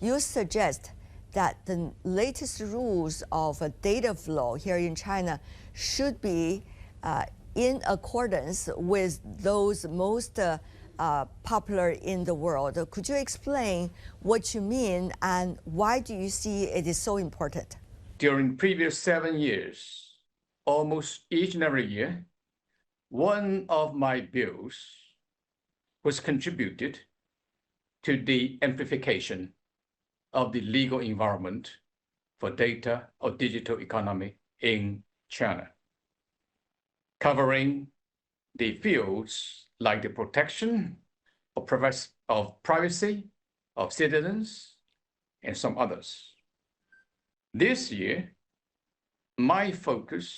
you suggest that the latest rules of data flow here in China should be in accordance with those most popular in the world. Could you explain what you mean and why do you see it is so important? During previous 7 years, almost each and every year, one of my bills was contributed to the amplification of the legal environment for data or digital economy in China, covering the fields like the protection of privacy of citizens and some others. This year, my focus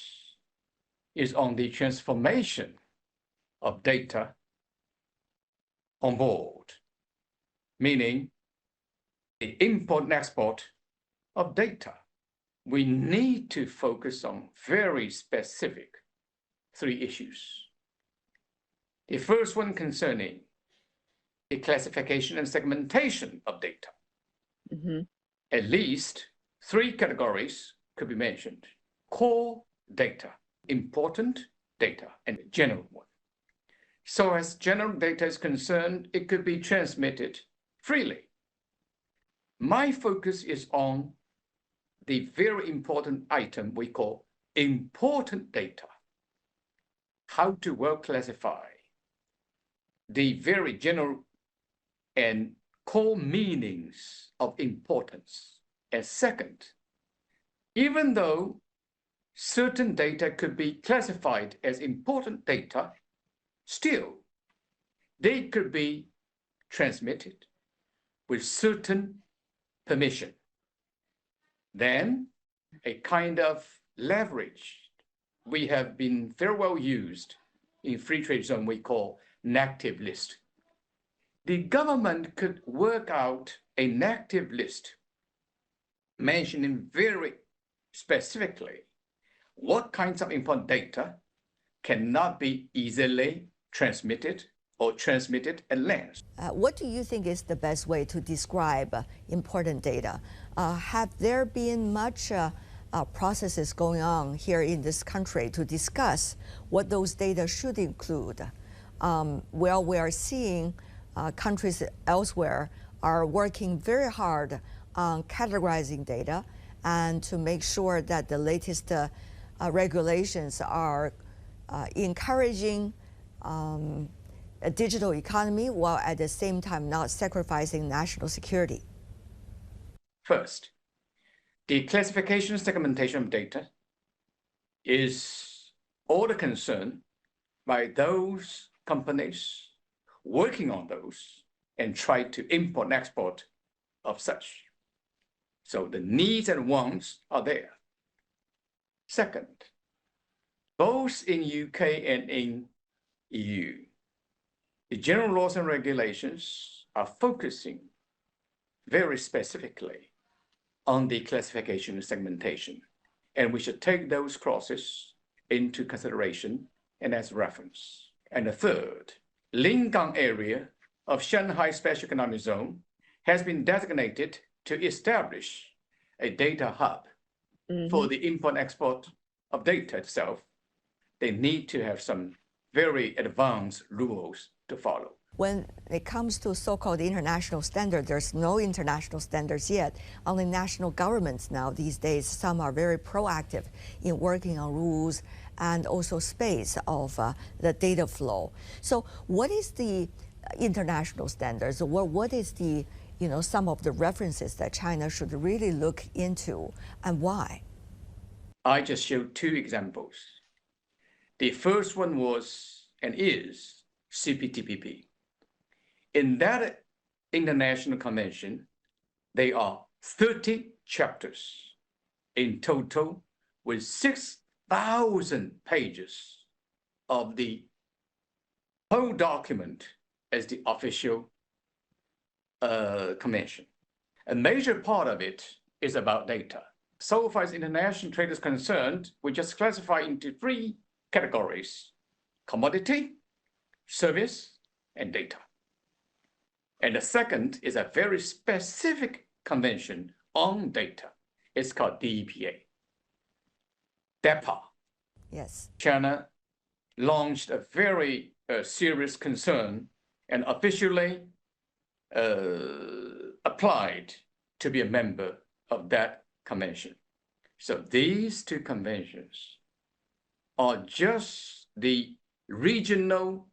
is on the transformation of data on board, meaning the import and export of data. We need to focus on very specific 3 issues. The first one concerning the classification and segmentation of data. At least 3 categories could be mentioned: core data, important data, and general one. So as general data is concerned, it could be transmitted freely. My focus is on the very important item we call important data. How to well classify the very general and core meanings of importance. And second, even though certain data could be classified as important data, still they could be transmitted with certain permission. Then a kind of leverage we have been very well used in free trade zone we call negative list. The government could work out a negative list mentioning very specifically what kinds of important data cannot be easily transmitted or transmitted at length. What do you think is the best way to describe important data? Have there been much processes going on here in this country to discuss what those data should include? Well, we are seeing countries elsewhere are working very hard on categorizing data and to make sure that the latest regulations are encouraging a digital economy while at the same time not sacrificing national security. First, the classification and segmentation of data is all the concern by those companies working on those and try to import and export of such. So the needs and wants are there. Second, both in UK and in EU, the general laws and regulations are focusing very specifically on the classification and segmentation, and we should take those clauses into consideration and as reference. And the third, Lingang area of Shanghai Special Economic Zone has been designated to establish a data hub for the import and export of data itself. They need to have some very advanced rules to follow. When it comes to so-called international standards, there's no international standards yet. Only national governments now these days, some are very proactive in working on rules and also space of the data flow. So what is the international standards? What is the, some of the references that China should really look into and why? I just showed 2 examples. The first one was and is CPTPP. In that international convention, there are 30 chapters in total with 6,000 pages of the whole document as the official convention. A major part of it is about data. So far as international trade is concerned, we just classify into 3 categories: commodity, service, and data. And the second is a very specific Convention on Data. It's called DEPA. DEPA. Yes. China launched a very serious concern and officially applied to be a member of that convention. So these two conventions are just the regional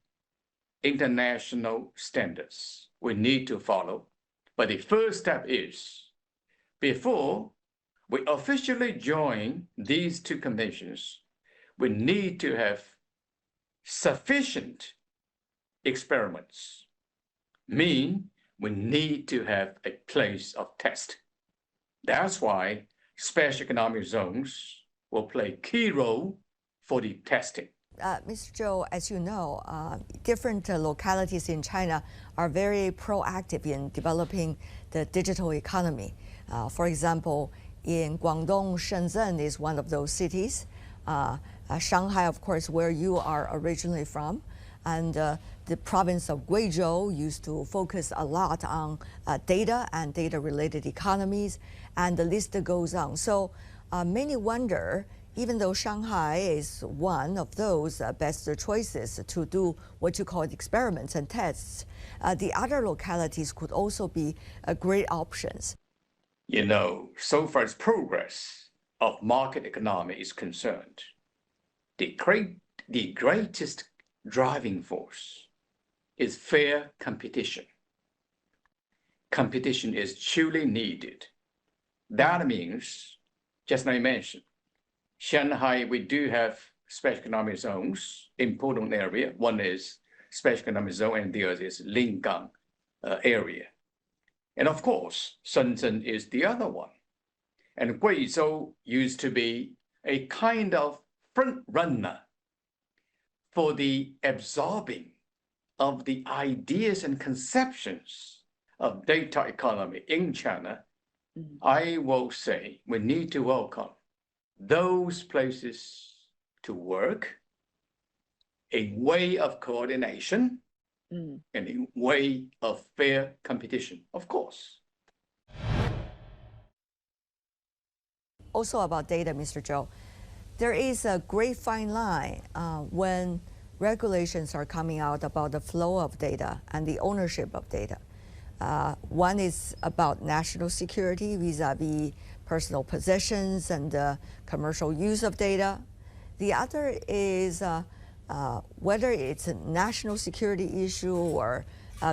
international standards we need to follow. But the first step is, before we officially join these two conventions, we need to have sufficient experiments. Mean we need to have a place of test. That's why special economic zones will play a key role for the testing. Mr. Zhou, as you know, different localities in China are very proactive in developing the digital economy. For example, in Guangdong, Shenzhen is one of those cities. Shanghai, of course, where you are originally from, and the province of Guizhou used to focus a lot on data and data-related economies, and the list goes on. So many wonder, even though Shanghai is one of those best choices to do what you call experiments and tests, the other localities could also be great options. You know, so far as progress of market economy is concerned, the greatest driving force is fair competition. Competition is truly needed. That means, just like I mentioned, Shanghai, we do have special economic zones, important area. One is special economic zone and the other is Lingang area. And of course, Shenzhen is the other one. And Guizhou used to be a kind of front runner for the absorbing of the ideas and conceptions of data economy in China. I will say we need to welcome those places to work, a way of coordination, and a way of fair competition, of course. Also about data, Mr. Zhou, there is a great fine line when regulations are coming out about the flow of data and the ownership of data. One is about national security vis-a-vis personal possessions and commercial use of data. The other is whether it's a national security issue or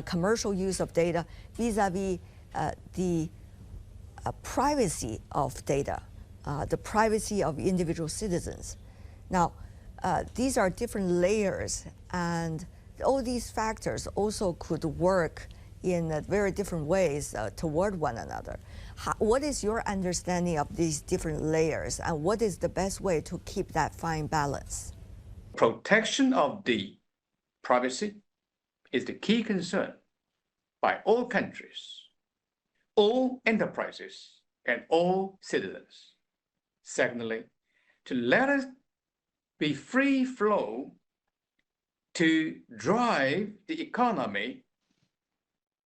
commercial use of data vis-a-vis the privacy of data, the privacy of individual citizens. Now, these are different layers, and all these factors also could work in very different ways toward one another. What is your understanding of these different layers, and what is the best way to keep that fine balance? Protection of the privacy is the key concern by all countries, all enterprises, and all citizens. Secondly, to let us be free flow to drive the economy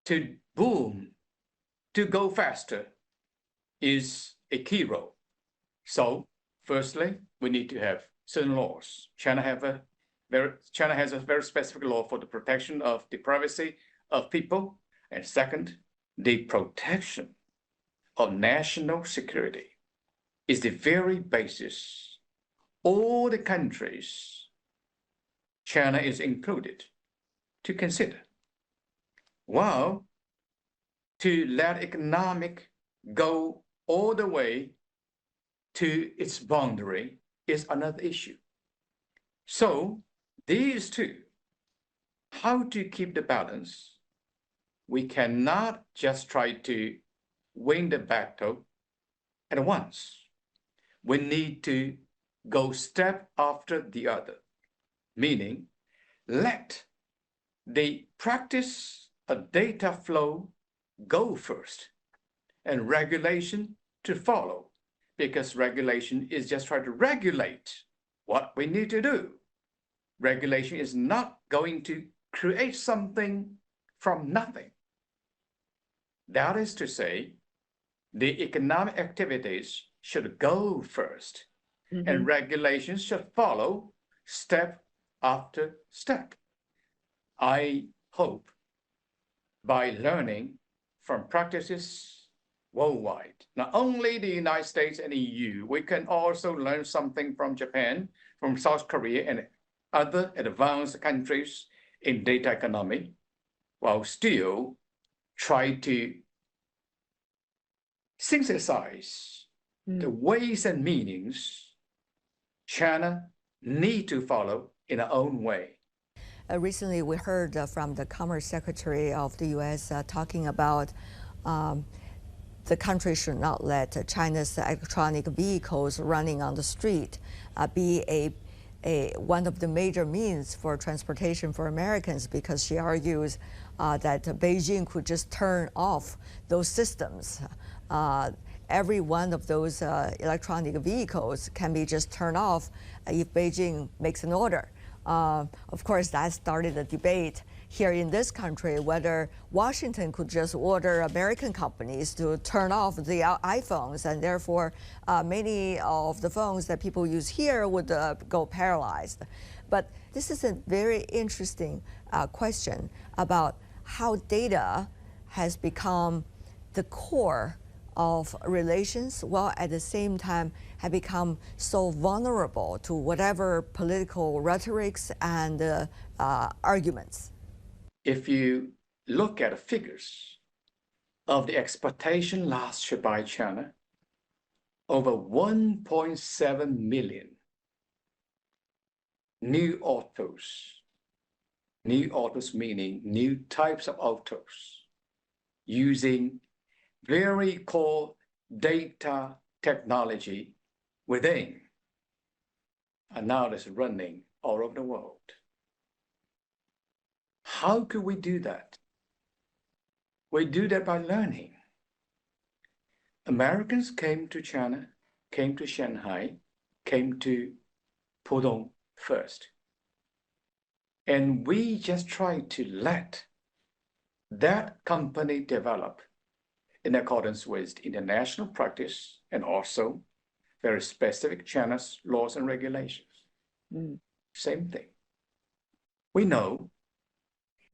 to boom, to go faster is a key role. So firstly, we need to have certain laws. China has a very specific law for the protection of the privacy of people. And second, the protection of national security is the very basis. All the countries, China is included, to consider. While to let economic go all the way to its boundary is another issue. So these two, how to keep the balance? We cannot just try to win the battle at once. We need to go step after the other, meaning let the practice of data flow go first and regulation to follow, because regulation is just trying to regulate what we need to do. Regulation is not going to create something from nothing. That is to say, the economic activities should go first, and regulations should follow step after step. I hope by learning from practices worldwide, not only the United States and EU, we can also learn something from Japan, from South Korea, and other advanced countries in data economy, while still try to synthesize the ways and meanings China need to follow in our own way. Recently, we heard from the Commerce Secretary of the U.S. Talking about the country should not let China's electronic vehicles running on the street be one of the major means for transportation for Americans, because she argues that Beijing could just turn off those systems. Every one of those electronic vehicles can be just turned off if Beijing makes an order. Of course, that started a debate here in this country whether Washington could just order American companies to turn off the iPhones, and therefore many of the phones that people use here would go paralyzed. But this is a very interesting question about how data has become the core of relations, while at the same time have become so vulnerable to whatever political rhetorics and arguments. If you look at the figures of the exportation last year by China, over 1.7 million new autos meaning new types of autos, using very core data technology within, and now it's running all over the world. How could we do that? We do that by learning. Americans came to China, came to Shanghai, came to Pudong first. And we just tried to let that company develop in accordance with international practice and also very specific China's laws and regulations. Same thing. We know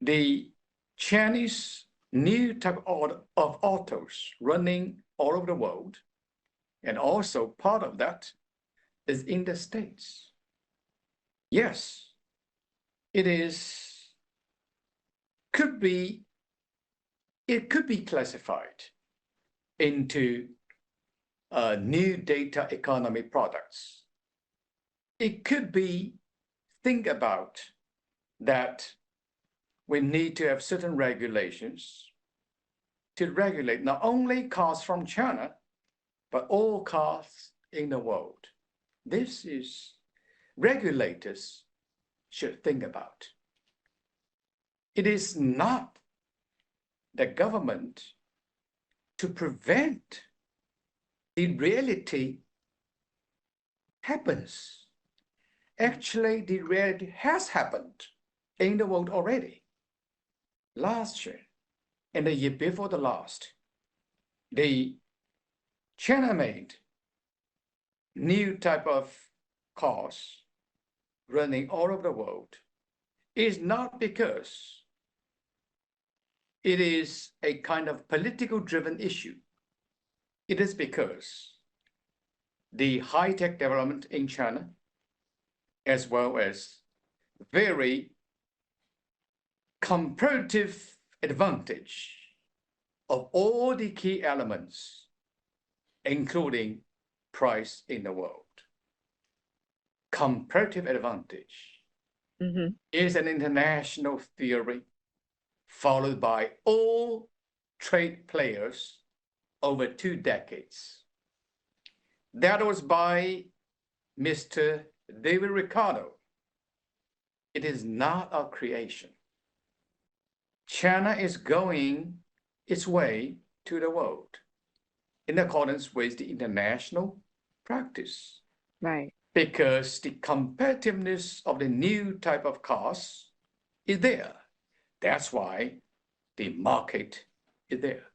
the Chinese new type of autos running all over the world, and also part of that is in the States. Yes, it could be classified into new data economy products. It could be think about that we need to have certain regulations to regulate not only cars from China, but all cars in the world. This is regulators should think about. It is not the government to prevent the reality happens. Actually, the reality has happened in the world already. Last year and the year before the last, the China made new type of cars running all over the world is not because it is a kind of political driven issue. It is because the high-tech development in China, as well as very comparative advantage of all the key elements, including price in the world. Comparative advantage is an international theory followed by all trade players over 2 decades. That was by Mr. David Ricardo. It is not our creation. China is going its way to the world in accordance with the international practice. Right. Because the competitiveness of the new type of cars is there. That's why the market is there.